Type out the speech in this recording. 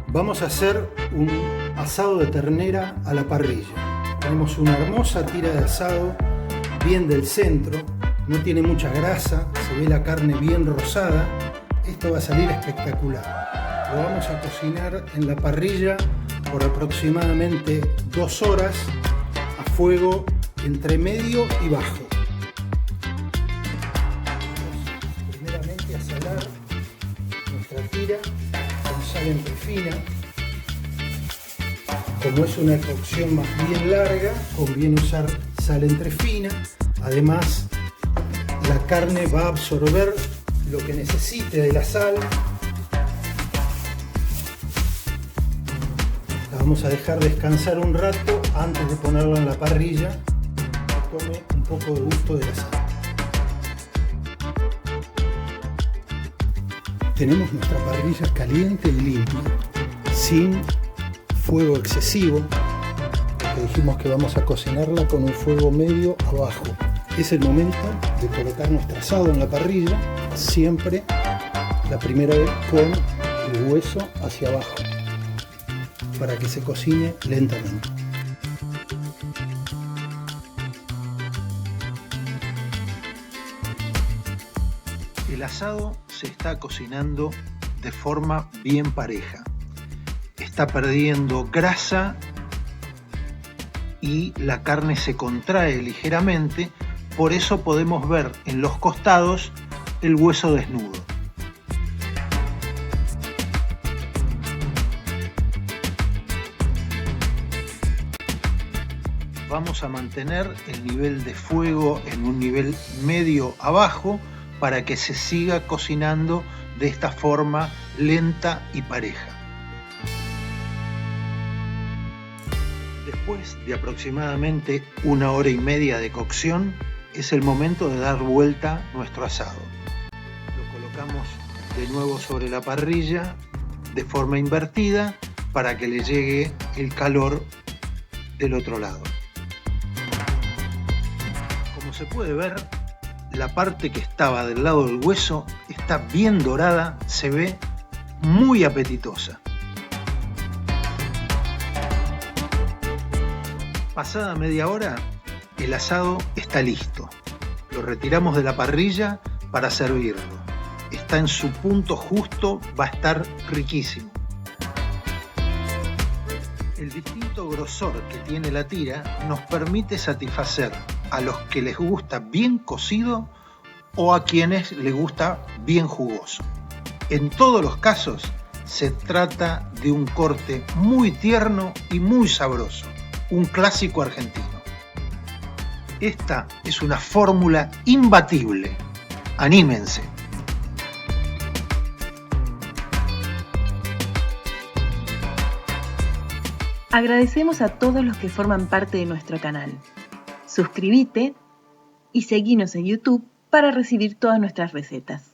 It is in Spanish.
Vamos a hacer un asado de ternera a la parrilla. Tenemos una hermosa tira de asado, bien del centro, no tiene mucha grasa, se ve la carne bien rosada. Esto va a salir espectacular. Lo vamos a cocinar en la parrilla por aproximadamente 2 horas a fuego entre medio y bajo. Vamos primeramente a salar nuestra tira con sal entre fina. Como es una cocción más bien larga, conviene usar sal entre fina. Además, la carne va a absorber lo que necesite de la sal. La vamos a dejar descansar un rato antes de ponerla en la parrilla, que tome un poco de gusto de la sal. Tenemos nuestra parrilla caliente y limpia, sin fuego excesivo, porque dijimos que vamos a cocinarla con un fuego medio abajo. Es el momento de colocar nuestro asado en la parrilla, siempre la primera vez con el hueso hacia abajo, para que se cocine lentamente. El asado se está cocinando de forma bien pareja. Está perdiendo grasa y la carne se contrae ligeramente, por eso podemos ver en los costados el hueso desnudo. Vamos a mantener el nivel de fuego en un nivel medio abajo para que se siga cocinando de esta forma lenta y pareja. Después de aproximadamente 1 hora y media de cocción, es el momento de dar vuelta nuestro asado. Lo colocamos de nuevo sobre la parrilla de forma invertida para que le llegue el calor del otro lado. Como se puede ver, la parte que estaba del lado del hueso está bien dorada, se ve muy apetitosa. Pasada media hora, el asado está listo. Lo retiramos de la parrilla para servirlo. Está en su punto justo, va a estar riquísimo. El distinto grosor que tiene la tira nos permite satisfacer a los que les gusta bien cocido o a quienes les gusta bien jugoso. En todos los casos se trata de un corte muy tierno y muy sabroso. Un clásico argentino. Esta es una fórmula imbatible. ¡Anímense! Agradecemos a todos los que forman parte de nuestro canal. Suscríbete y seguinos en YouTube para recibir todas nuestras recetas.